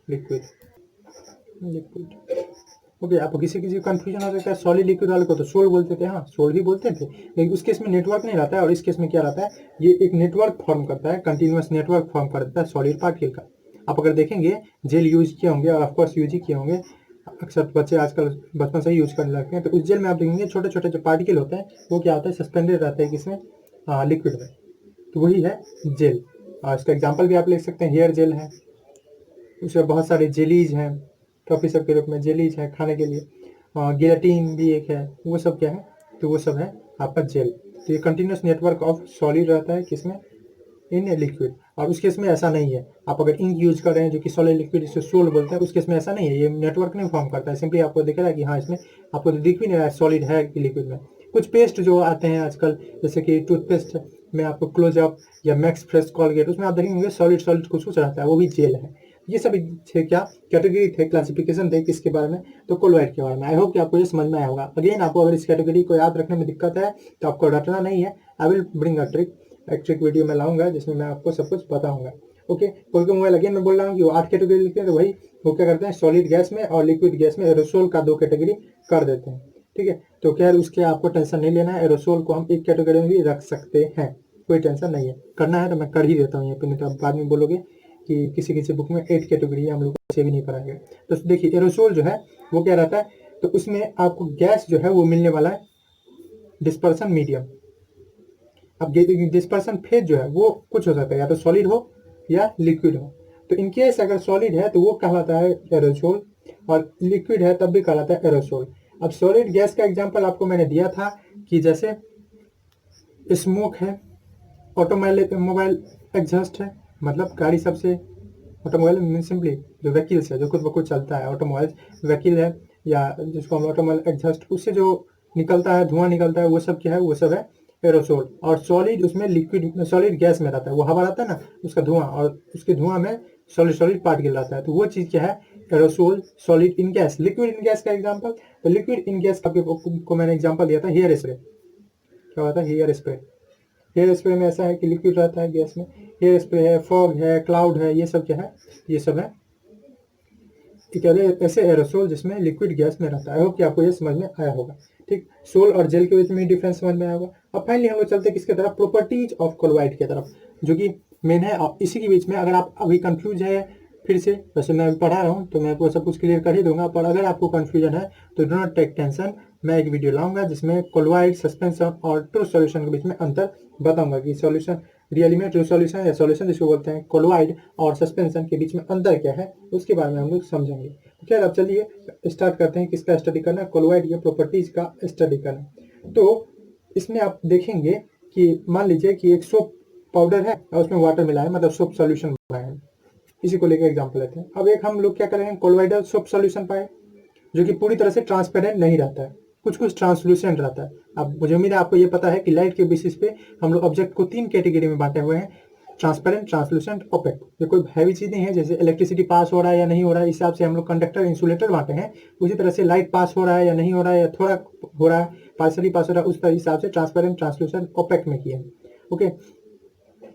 liquid, liquid. Okay, आपको किसी किसी कंफ्यूजन हो सकता है, सॉलिड लिक्विड वाले को तो सोल बोलते थे, हाँ सोल ही बोलते थे, लेकिन उस केस में नेटवर्क नहीं रहता है, और इस केस में क्या रहता है, ये एक नेटवर्क फॉर्म करता है, कंटिन्यूअस नेटवर्क फॉर्म करता है सॉलिड पार्टिकल का। आप अगर देखेंगे जेल यूज किए होंगे, और ऑफकोर्स यूज ही किए होंगे, अक्सर बच्चे आजकल बचपन से ही यूज करने लगते हैं। तो उस जेल में आप देखेंगे छोटे छोटे जो पार्टिकल होते हैं वो क्या होता है, सस्पेंडेड रहता है किसमें, लिक्विड में। तो वही है जेल। इसका एग्जाम्पल भी आप लिख सकते हैं, हेयर जेल है, उसमें बहुत सारे जेलीज हैं, टॉफी सब के रूप में जेलीज है खाने के लिए, गिलेटिन भी एक है, वो सब क्या है, तो वो सब है आपका जेल। तो ये कंटिन्यूस नेटवर्क ऑफ सॉलिड रहता है किसमें, इन लिक्विड। और उस केस में ऐसा नहीं है, आप अगर इंक यूज कर रहे हैं जो कि सॉलिड लिक्विड, जिसे सोल बोलते हैं, उस केस में ऐसा नहीं है, ये नेटवर्क नहीं फॉर्म करता है। सिंपली आपको दिख रहा है कि हाँ इसमें आपको दिख भी नहीं रहा है सॉलिड है कि लिक्विड में। कुछ पेस्ट जो आते हैं आजकल, जैसे कि टूथपेस्ट में आपको क्लोजअप या मैक्स फ्रेश कॉलगेट, उसमें आप देखेंगे सॉलिड सॉलिड कुछ कुछ रहता है, वो भी जेल है। ये सब थे क्या, कैटेगरी थे, क्लासिफिकेशन थे किसके बारे में, तो कोलोइड के बारे में। आई होप कि आपको ये समझ में आया होगा। अगेन आपको अगर इस कैटेगरी को याद रखने में दिक्कत है तो आपको रटना नहीं है, I will bring a trick, एक ट्रिक वीडियो में लाऊंगा जिसमें मैं आपको सब कुछ बताऊंगा। ओके, कोई मोबाइल अगेन मैं बोल रहा हूँ कि वो 8 कैटेगरी लिखते हैं, तो वही वो क्या करते हैं, सॉलिड गैस में और लिक्विड गैस में एरोसोल का 2 कैटेगरी कर देते हैं। ठीक है, तो खैर उसके आपको टेंशन नहीं लेना है, एरोसोल को हम एक कैटेगरी में भी रख सकते हैं, कोई टेंशन नहीं है। करना है तो मैं कर ही देता हूँ यहाँ पे, नहीं तो आप बाद में बोलोगे कि किसी किसी बुक में 8 कैटेगरी है, हम लोग अच्छे भी नहीं पढ़ाएंगे। तो देखिए एरोसोल जो है वो क्या रहता है, तो उसमें आपको गैस जो है वो मिलने वाला है डिस्पर्सन मीडियम। अब डिस्पर्सन फेज जो है वो कुछ हो सकता है, या तो सॉलिड हो या लिक्विड हो। तो इनकेस अगर सॉलिड है तो वो कहलाता है एरोसोल, और लिक्विड है तब भी कहलाता है एरोसोल। अब सॉलिड गैस का एग्जांपल आपको मैंने दिया था कि जैसे स्मोक है, ऑटोमोबाइल एग्जॉस्ट है, मतलब गाड़ी सबसे, ऑटोमोबाइल मीन सिंपली जो व्हीकल्स है जो खुद ब खुद चलता है, ऑटोमोबाइल व्हीकल है, या जिसको हम ऑटोमोबाइल एग्जॉस्ट, उससे जो निकलता है धुआं निकलता है, वो सब क्या है, वो सब है एरोसोल। और सॉलिड उसमें लिक्विड सॉलिड गैस में रहता है, वो हवा रहता है ना उसका धुआं, और उसके धुआं में सॉलिड सॉलिड पार्टिकल रहता है, तो वो चीज़ क्या है, aerosol. Solid in gas, liquid in gas का एग्जाम्पल, तो लिक्विड इन गैस को मैंने एग्जाम्पल दिया था हेयर स्प्रे। क्या होता है, हेयर स्प्रे। हेयर स्प्रे में ऐसा है कि लिक्विड रहता है गैस में, हेयर स्प्रे है, फॉग है, क्लाउड है, ये सब क्या है, ये सब है एक ऐसे एरोसोल जिसमें लिक्विड गैस में रहता है। आई होप कि आपको ये समझ में आया होगा। ठीक, सोल और जेल के बीच में डिफरेंस समझ में आया होगा। अब फाइनली हम लोग चलते हैं किसके तरफ, प्रॉपर्टीज ऑफ कोलोइड की तरफ, जो कि मेन है। इसी के बीच में अगर आप अभी कंफ्यूज है, फिर से वैसे मैं अभी पढ़ा रहा हूँ तो मैं आपको सब कुछ क्लियर कर ही दूंगा, पर अगर आपको कंफ्यूजन है तो डो नॉट टेक टेंशन, मैं एक वीडियो लाऊंगा जिसमें कोलोइड, सस्पेंशन और ट्रू सॉल्यूशन के बीच में अंतर बताऊंगा कि सॉल्यूशन रियली में ट्रू सॉल्यूशन या सॉल्यूशन जिसको बोलते हैं कोलोइड और सस्पेंशन के बीच में अंतर क्या है, उसके बारे में हम लोग समझेंगे। खैर अब चलिए स्टार्ट करते हैं किसका स्टडी करना, कोलोइड या प्रॉपर्टीज का स्टडी करना। तो इसमें आप देखेंगे कि मान लीजिए कि एक सोप पाउडर है और उसमें वाटर मिला है, मतलब सोप सॉल्यूशन बनाया है। इसी को लेकर एग्जांपल लेते हैं। अब एक हम लोग क्या करेंगे, कोलोइडल सोप सॉल्यूशन पाए जो कि पूरी तरह से ट्रांसपेरेंट नहीं रहता है, कुछ कुछ ट्रांसलूसेंट रहता है। अब मुझे उम्मीद है आपको ये पता है कि लाइट के बेसिस पे हम लोग ऑब्जेक्ट को 3 कैटेगरी में बांटे हुए हैं, ट्रांसपेरेंट, ट्रांसलूसेंट, ओपेक। ये कोई हैवी चीज नहीं है, जैसे इलेक्ट्रिसिटी पास हो रहा है या नहीं हो रहा है, इस हिसाब से हम लोग कंडक्टर, इंसुलेटर बांटे हैं। उसी तरह से लाइट पास हो रहा है या नहीं हो रहा है, या थोड़ा हो रहा है, पार्सली पास हो रहा है, उस हिसाब से ट्रांसपेरेंट, ट्रांसलूसेंट, ओपेक में किया है। ओके,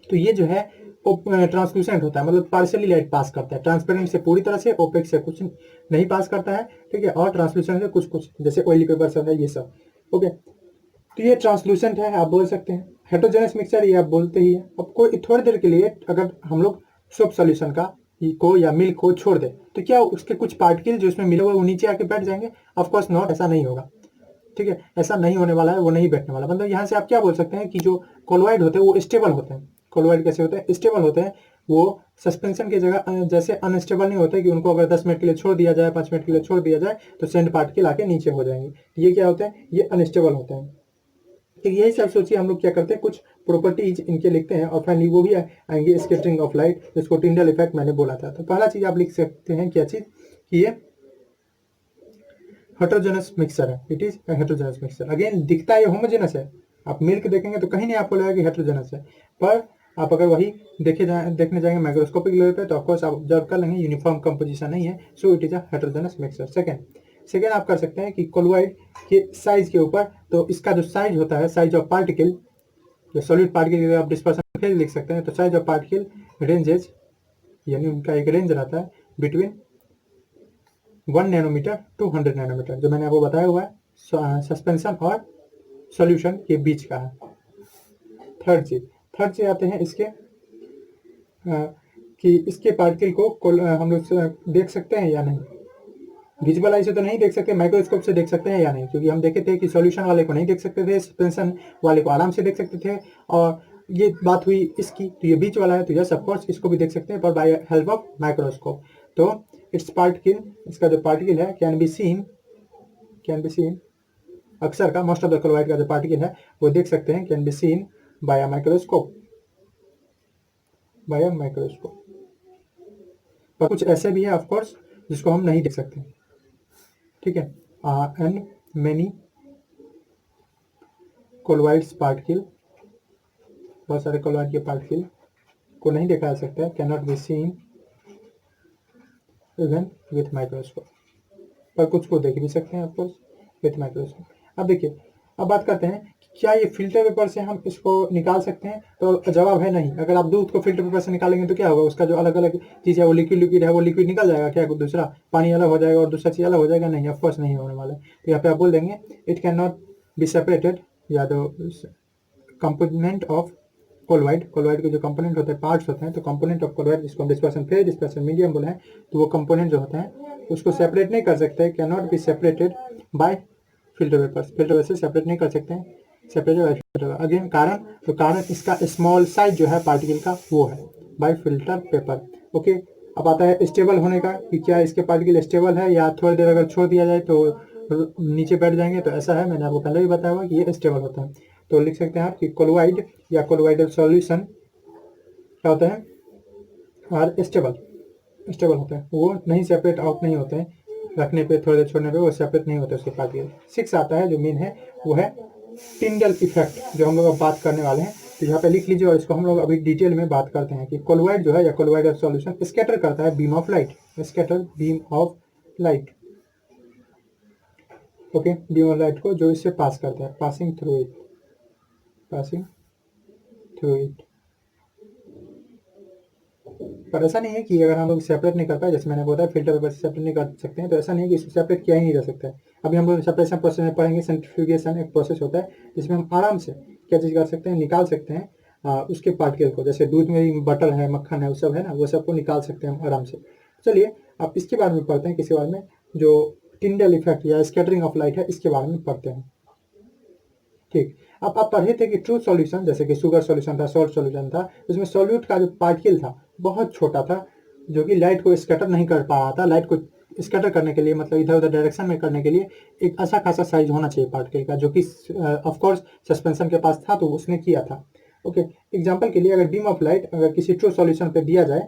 तो ये जो है ट्रांसलूसेंट होता है, मतलब पार्शियली लाइट पास करता है। ट्रांसपेरेंट से पूरी तरह से, ओपेक से कुछ नहीं पास करता है, ठीक है, और ट्रांसलूसेंट से कुछ कुछ, जैसे ऑयली पेपर सब है, ये सब। ओके, तो ये ट्रांसलूसेंट है, आप बोल सकते हैं। हेटेरोजेनस मिक्सचर ये आप बोलते ही है। अब कोई थोड़ी देर के लिए अगर हम लोग सोप सॉल्यूशन का को या मिल्क को छोड़ दे तो क्या उसके कुछ पार्टिकल जो इसमें मिले हुए वो नीचे आके बैठ जाएंगे? ऑफ कोर्स नॉट, ऐसा नहीं होगा। ठीक है, ऐसा नहीं होने वाला है, वो नहीं बैठने वाला। मतलब यहाँ से आप क्या बोल सकते हैं कि जो कोलोइड होते हैं वो स्टेबल होते हैं। कोलोइड कैसे होते हैं? स्टेबल होते हैं। वो सस्पेंशन की जगह जैसे अनस्टेबल नहीं होते कि उनको अगर 10 मिनट के लिए छोड़ दिया जाए, 5 मिनट के लिए छोड़ दिया जाए तो सेंड पार्टिकल आके नीचे हो जाएंगे। ये क्या होते हैं? ये अनस्टेबल होते हैं। तो यही सब सोचिए, हम लोग क्या करते हैं, कुछ प्रॉपर्टीज इनके लिखते हैं और फाइनली वो भी आएंगे स्कैटरिंग ऑफ लाइट, जिसको टिंडल इफेक्ट मैंने बोला था। तो पहला चीज आप लिख सकते हैं क्या चीज, कि ये हेटेरोजेनस मिक्सचर है। It is heterogeneous mixture. Again दिखता ये होमोजेनस है, आप मिल्क देखेंगे तो कहीं नहीं आपको लगेगा कि हेटेरोजेनस है, पर आप अगर वही देखने जाएंगे माइक्रोस्कोपिक लेवल पे तो ऑफकोर्स आप ऑब्जर्व कर लेंगे यूनिफॉर्म कंपोजिशन नहीं है, so it is a heterogeneous mixture. Second आप कर सकते हैं कि कोलोइड के साइज के ऊपर, तो इसका जो साइज होता है, साइज ऑफ पार्टिकल, जो सॉलिड पार्टिकल आप डिस्पर्सन फेज लिख सकते हैं, तो साइज ऑफ पार्टिकल रेंजेज, यानी उनका एक रेंज रहता है बिटवीन 1 नैनोमीटर टू 100 नैनोमीटर, जो मैंने आपको बताया हुआ है सस्पेंशन और सॉल्यूशन के बीच का है। थर्ड चीज आते हैं इसके कि इसके पार्टिकल को हम लोग देख सकते हैं या नहीं। विजुअल आई से तो नहीं देख सकते, माइक्रोस्कोप से देख सकते हैं या नहीं, क्योंकि हम देखे थे कि सॉल्यूशन वाले को नहीं देख सकते थे, सस्पेंशन वाले को आराम से देख सकते थे। और ये बात हुई इसकी, तो ये बीच वाला है, तो यस ऑफ कोर्स इसको भी देख सकते हैं, पर बाय हेल्प ऑफ माइक्रोस्कोप। तो इट्स पार्टिकल, इसका जो पार्टिकल है कैन बी सीन, अक्सर का मोस्ट ऑफ द कोलोइड का जो पार्टिकल है वो देख सकते हैं, can be seen by a microscope, पर कुछ ऐसे भी है ऑफ कोर्स जिसको हम नहीं देख सकते। ठीक है, एंड मेनी कोलोइड्स पार्टिकल, बहुत सारे कोलोइड के पार्टिकल को नहीं देखा जा सकता है, can not be seen even with microscope, पर कुछ को देख भी सकते हैं ऑफकोर्स विथ माइक्रोस्कोप। अब देखिए, अब बात करते हैं कि क्या ये फिल्टर पेपर से हम इसको निकाल सकते हैं, तो जवाब है नहीं। अगर आप दूध को फिल्टर पेपर से निकालेंगे तो क्या होगा, उसका जो अलग अलग चीज़ है वो लिक्विड है, वो लिक्विड निकल जाएगा क्या, दूसरा पानी अलग हो जाएगा और दूसरा चीज़ अलग हो जाएगा? नहीं, ऑफकोर्स नहीं होने वाला है। तो यहाँ पे आप बोल देंगे it can not be separated, या तो कंपोनेंट ऑफ कोलोइड के जो कंपोनेंट होते हैं, पार्ट्स होते हैं, तो कंपोनेंट ऑफ कोलोइड जिसको हम डिस्पर्सन फेज, डिस्पर्सन मीडियम बोले हैं, तो वो कंपोनेंट जो होते हैं उसको सेपरेट नहीं कर सकते, can not be separated by filter paper से सेपरेट नहीं कर सकते हैं, सेपरेटेड बाय फिल्टर। अगेन कारण, तो कारण इसका स्मॉल साइज जो है पार्टिकल का वो है बाय फिल्टर पेपर। ओके, अब आता है स्टेबल होने का, कि क्या इसके पार्टिकल स्टेबल है या थोड़ी देर अगर छोड़ दिया जाए तो नीचे बैठ जाएंगे। तो ऐसा है, मैंने आपको पहले भी बताया हुआ कि ये स्टेबल होता है। तो लिख सकते हैं आप कि कोलोइड या कोलोइडल सॉल्यूशन क्या होता है, और स्टेबल होता है, वो नहीं सेपरेट आउट नहीं होते हैं, रखने पे थोड़ी देर छोड़ने पे वो सेपरेट नहीं होते उसके पार्टिकल। 6 आता है जो मेन है, वो है टिंडल इफेक्ट, जो हम लोग अब बात करने वाले हैं। तो यहाँ पे लिख लीजिए और इसको हम लोग अभी डिटेल में बात करते हैं कि कोलोइड जो है या कोलोइडल सॉल्यूशन स्कैटर करता है beam of light, okay, beam of light को जो इससे पास करता है, पासिंग थ्रू इट। पर ऐसा नहीं है कि अगर हम लोग सेपरेट नहीं कर पाए, जैसे मैंने बताया फिल्टर पेपर से सेपरेट नहीं कर सकते हैं, तो ऐसा नहीं है कि इसको सेपरेट किया ही नहीं जा सकता है। अभी हम लोग सेपरेशन प्रोसेस में पढ़ेंगे। सेंट्रीफ्यूगेशन एक प्रोसेस होता है जिसमें हम आराम से क्या चीज़ कर सकते हैं, निकाल सकते हैं उसके पार्टिकल को। जैसे दूध में बटर है, मक्खन है, वो सब है ना, वो सबको निकाल सकते हैं हम आराम से। चलिए अब इसके बारे में पढ़ते हैं, किसी बारे में जो टिंडल इफेक्ट या स्कैटरिंग ऑफ लाइट है, इसके बारे में पढ़ते हैं। ठीक, अब आप पढ़े थे कि ट्रू सॉल्यूशन, जैसे कि शुगर सॉल्यूशन था, सॉल्ट सॉल्यूशन था, उसमें सॉल्यूट का जो पार्टिकल था बहुत छोटा था, जो कि लाइट को स्कैटर नहीं कर पा रहा था। लाइट को स्कैटर करने के लिए, मतलब इधर उधर डायरेक्शन में करने के लिए एक अच्छा खासा साइज होना चाहिए पार्टिकल का, जो कि ऑफ कोर्स सस्पेंशन के पास था, तो उसने किया था। ओके, एग्जांपल के लिए अगर बीम ऑफ लाइट अगर किसी ट्रू सॉल्यूशन पे दिया जाए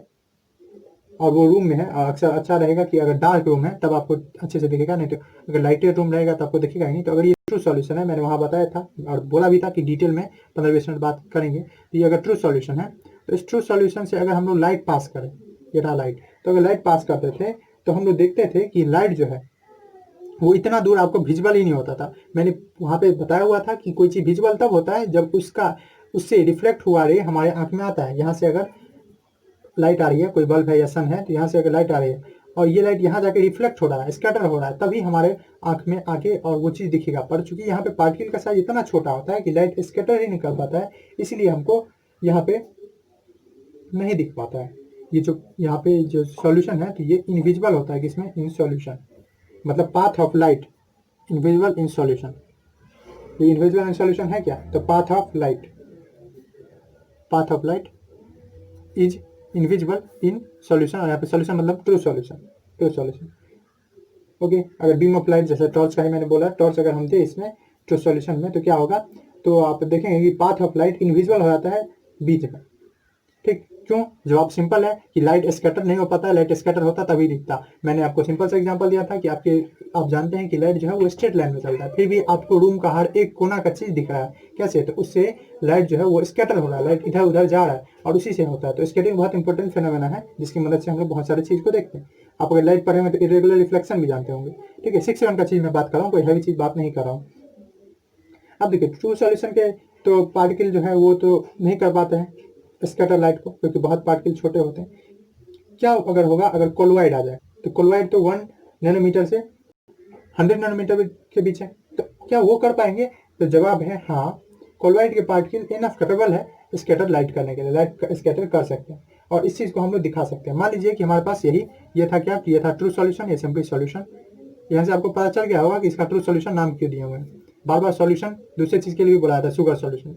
और वो रूम में है, अक्सर अच्छा रहेगा कि अगर डार्क रूम है तब आपको अच्छे से दिखेगा, नहीं तो अगर लाइटेड रूम रहेगा तो आपको दिखेगा ही नहीं। तो अगर ये ट्रू सॉल्यूशन है, मैंने वहाँ बताया था और बोला भी था कि डिटेल में 15-20 मिनट बात करेंगे, तो ये अगर ट्रू सॉल्यूशन है, तो इस ट्रू सॉल्यूशन से अगर हम लोग लाइट पास करें, ये रहा लाइट, तो अगर लाइट पास करते थे तो हम लोग देखते थे कि लाइट जो है वो इतना दूर आपको विजुअल ही नहीं होता था। मैंने वहाँ पे बताया हुआ था कि कोई चीज़ विजुअल तब होता है जब उससे रिफ्लेक्ट हुआ रे हमारे आँख में आता है। यहाँ से अगर लाइट आ रही है, कोई बल्ब है या सन है, तो यहाँ से अगर लाइट आ रही है और ये लाइट यहाँ जाके रिफ्लेक्ट हो रहा है, स्कैटर हो रहा है, तभी हमारे आंख में आके और वो चीज़ दिखेगा। पर चूंकि यहाँ पे पार्टिकल का साइज इतना छोटा होता है कि लाइट स्कैटर ही नहीं कर पाता है, इसलिए हमको यहाँ पे नहीं दिख पाता है। ये जो यहाँ पे जो सॉल्यूशन है, तो ये इनविजिबल होता है, किसमें, इन सॉल्यूशन, मतलब path of light invisible in solution. ये इनविजिबल इन सॉल्यूशन है क्या, तो path of light is invisible in solution, और यहाँ पे सॉल्यूशन मतलब ट्रू सॉल्यूशन। ओके, अगर बीम ऑफ लाइट जैसे टॉर्च का ही मैंने बोला, टॉर्च अगर हम दे इसमें ट्रू सॉल्यूशन में, तो क्या होगा, तो आप देखेंगे कि पाथ ऑफ लाइट इनविजिबल हो जाता है बीच में। ठीक, क्यों, जवाब सिंपल है कि लाइट स्कैटर नहीं हो पाता, लाइट स्कैटर होता तभी दिखता। मैंने आपको सिंपल सा एग्जांपल दिया था कि आप जानते हैं कि लाइट जो है वो स्ट्रेट लाइन में चलता है, फिर भी आपको रूम का हर एक कोना का चीज दिख रहा है, कैसे, तो उससे लाइट जो है वो स्कैटर हो रहा है, लाइट इधर उधर जा रहा है और उसी से होता है। तो स्कैटरिंग बहुत इंपॉर्टेंट फिनोमेना है, जिसकी मदद से हम लोग बहुत सारी चीज को देखते हैं। आप अगर लाइट पढ़े में तो इरेगुलर रिफ्लेक्शन भी जानते होंगे। ठीक है, 6-7 का चीज मैं बात कर रहा हूँ, कोई हैवी चीज बात नहीं कर रहा हूँ। अब देखिए ट्रू सॉल्यूशन के तो पार्टिकल जो है वो तो नहीं कर पाते हैं स्कैटर लाइट को, क्योंकि बहुत पार्टिकल छोटे होते हैं। क्या अगर होगा, अगर कोलोइड आ जाए, तो कोलोइड तो 1 नैनोमीटर से 100 नैनोमीटर के बीच है, तो क्या वो कर पाएंगे, तो जवाब है हाँ, कोलोइड के पार्टिकल इनफ कैपेबल है स्कैटर लाइट करने के लिए, लाइट स्कैटर कर सकते हैं। और इस चीज को हम लोग दिखा सकते हैं। मान लीजिए कि हमारे पास ये था क्या, ये था ट्रू सॉल्यूशन या सिंपल सॉल्यूशन। यहाँ से आपको पता चल गया होगा कि इसका ट्रू सॉल्यूशन नाम क्यों दिया हुआ है। बार बार सॉल्यूशन दूसरे चीज के लिए भी बुलाया था, शुगर सॉल्यूशन,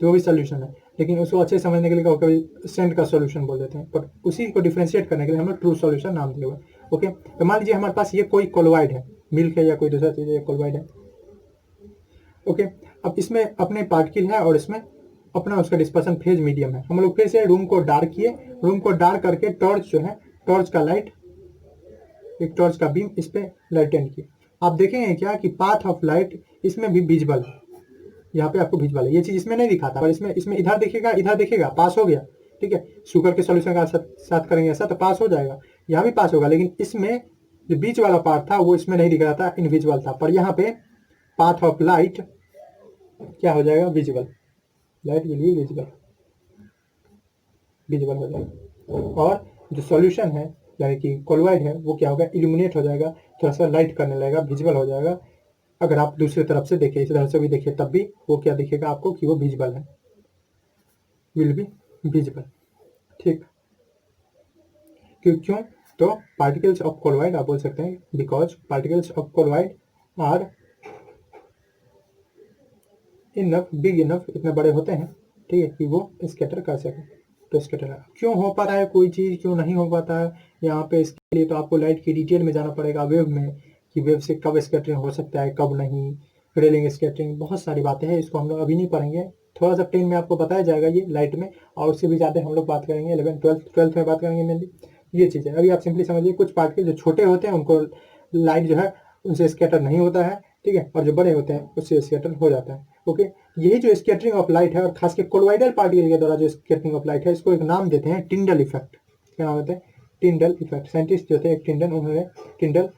तो वो भी सॉल्यूशन है, लेकिन उसको अच्छे समझने के लिए कभी सेंट का सॉल्यूशन बोल देते हैं, पर उसी को डिफरेंशिएट करने के लिए हम लोग ट्रू सॉल्यूशन नाम दिए हुए। ओके, तो मान लीजिए हमारे पास ये कोई कोलोइड है, मिल्क है या कोई दूसरा चीज है, कोलोइड है। ओके, अब इसमें अपने पार्टिकल है और इसमें अपना उसका डिस्पर्सन फेज मीडियम है। हम लोग फिर से रूम को डार्क किए, रूम को डार्क करके टॉर्च जो है, टॉर्च का लाइट, एक टॉर्च का बीम इस पे लाइटेंड किया। आप देखेंगे क्या कि पाथ ऑफ लाइट इसमें भी विजिबल है, यहाँ पे आपको विजिबल है। ये चीज इसमें नहीं दिखाता, पर इसमें इधर दिखेगा, पास हो गया। ठीक है, शुगर के सॉल्यूशन का साथ करेंगे ऐसा तो पास हो जाएगा, यहाँ भी पास होगा, लेकिन इसमें जो बीच वाला पार्ट था वो इसमें नहीं दिख रहा था, इनविजिबल था। पर यहाँ पे पाथ ऑफ लाइट क्या हो जाएगा, visible, light will be visible हो जाएगा। और जो सॉल्यूशन है यानी कि कोलोइड है, वो क्या होगा, इल्यूमिनेट हो जाएगा, थोड़ा सा लाइट करने लगेगा, विजिबल हो जाएगा। अगर आप दूसरी तरफ से देखें, इस तरह से भी देखें, तब भी वो क्या दिखेगा आपको कि वो विजिबल है, विल बी विजिबल। ठीक, क्यों, तो पार्टिकल्स ऑफ कोलोइड आप बोल सकते हैं, because particles of colloid are enough, big enough, इतने बड़े होते हैं, ठीक है, कि वो स्कैटर कर सके। तो स्कैटर क्यों हो पा रहा है कोई चीज़, क्यों नहीं हो पाता है यहाँ पे, इसके लिए तो आपको लाइट की डिटेल में जाना पड़ेगा, वेव में, कि वेव से कब स्कैटरिंग हो सकता है कब नहीं, रेलिंग स्कैटरिंग, बहुत सारी बातें हैं, इसको हम लोग अभी नहीं पढ़ेंगे। थोड़ा सा 10 में आपको बताया जाएगा ये लाइट में, और उससे भी ज़्यादा हम लोग बात करेंगे 11 12 में बात करेंगे मेनली ये चीज़ है। अभी आप सिंपली समझिए, कुछ पार्टिकल जो छोटे होते हैं उनको लाइट जो है उनसे स्कैटर नहीं होता है, ठीक है, और जो बड़े होते हैं उससे स्कैटर हो जाता है। ओके, यही जो स्कैटरिंग ऑफ लाइट है, और खास के कोलोइडल पार्टिकल के द्वारा जो स्कैटरिंग ऑफ लाइट है, इसको एक नाम देते हैं टिंडल इफेक्ट। क्या नाम होता है, टिंडल इफेक्ट। साइंटिस्ट जो थे एक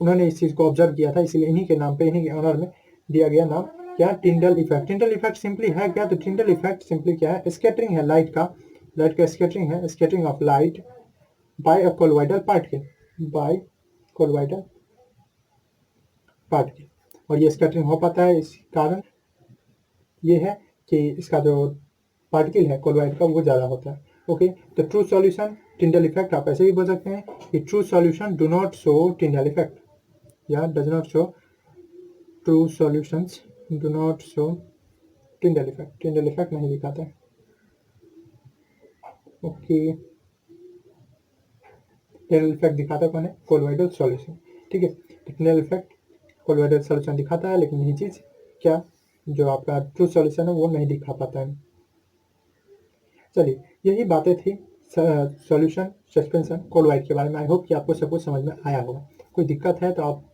उन्होंने इस चीज़ को ऑब्जर्व किया था, इसलिए इन्हीं के नाम पे, इन्हीं के ऑनर में दिया गया नाम क्या, टिंडल इफेक्ट। टिंडल इफेक्ट सिंपली है क्या, तो टिंडल इफेक्ट सिंपली क्या है, स्कैटरिंग है लाइट का लाइट का स्कैटरिंग है, scattering of light by a colloidal particle, by colloidal particle. और ये स्कैटरिंग हो पाता है इस कारण ये है कि इसका जो पार्टिकल है कोलोइड का वो ज़्यादा होता है। ओके, तो ट्रू सॉल्यूशन टिंडल इफेक्ट आप ऐसे भी बोल सकते हैं कि true solution do not show Tyndall effect या does not show, true solutions do not show Tyndall effect, Tyndall effect नहीं दिखाता है। ओके, टिंडल इफेक्ट दिखाता कौन है? Colloidal solution. ठीक है, टिंडल इफेक्ट कोलोइडल सॉल्यूशन दिखाता है, लेकिन यही चीज़ क्या जो आपका ट्रू सॉल्यूशन है वो नहीं दिखा पाता है। चलिए, यही बातें थी सॉल्यूशन सस्पेंशन कोलोइड के बारे में। आई होप कि आपको सब कुछ समझ में आया होगा। कोई दिक्कत है तो आप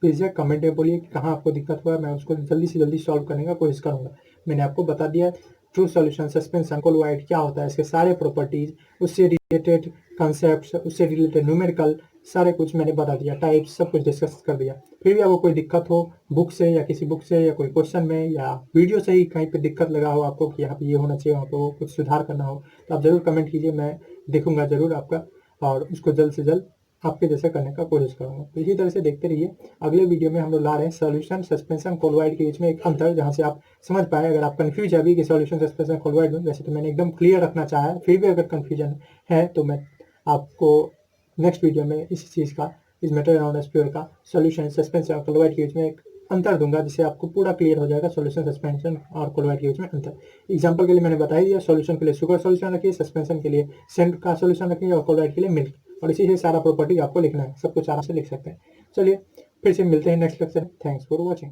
प्लीज़ कमेंट में बोलिए कि कहाँ आपको दिक्कत हुआ है, मैं उसको जल्दी से जल्दी सॉल्व करने का कोशिश करूँगा। मैंने आपको बता दिया ट्रू सॉल्यूशन सस्पेंशन कोलोइड क्या होता है, इसके सारे प्रॉपर्टीज, उससे रिलेटेड कॉन्सेप्ट, उससे रिलेटेड न्यूमेरिकल सारे कुछ मैंने बता दिया, टाइप्स सब कुछ डिस्कस कर दिया। फिर भी आपको कोई दिक्कत हो बुक से या किसी बुक से या कोई क्वेश्चन में या वीडियो से ही कहीं पे दिक्कत लगा हो आपको कि यहाँ पे ये होना चाहिए, वहाँ पे वो कुछ सुधार करना हो, तो आप ज़रूर कमेंट कीजिए, मैं देखूंगा ज़रूर आपका और उसको जल्द से जल्द आपके जैसे करने का कोशिश करूंगा। तो इसी तरह से देखते रहिए। अगले वीडियो में हम लोग ला रहे हैं सॉल्यूशन सस्पेंशन कोलोइड के बीच में एक अंतर, जहाँ से आप समझ पाए। अगर आप कंफ्यूज है अभी कि सॉल्यूशन सस्पेंशन कोलोइड में, वैसे तो मैंने एकदम क्लियर रखना चाहा है, फिर भी अगर कंफ्यूजन है तो मैं आपको नेक्स्ट वीडियो में इस चीज़ का, इस मेटल नॉन एस प्योर का सॉल्यूशन सस्पेंशन और कोलोइड के बीच में एक अंतर दूंगा, जिससे आपको पूरा क्लियर हो जाएगा सॉल्यूशन सस्पेंशन और कोलोइड के बीच में अंतर। एग्जांपल के लिए मैंने बता ही दिया, सॉल्यूशन के लिए शुगर सॉल्यूशन रखिए, सस्पेंशन के लिए सेंट का सॉल्यूशन रखिए और कोलोइड के लिए मिल्क, और इसी से सारा प्रॉपर्टी आपको लिखना है, सब कुछ आराम से लिख सकते हैं। चलिए फिर से मिलते हैं नेक्स्ट लेक्चर में। Thanks for watching.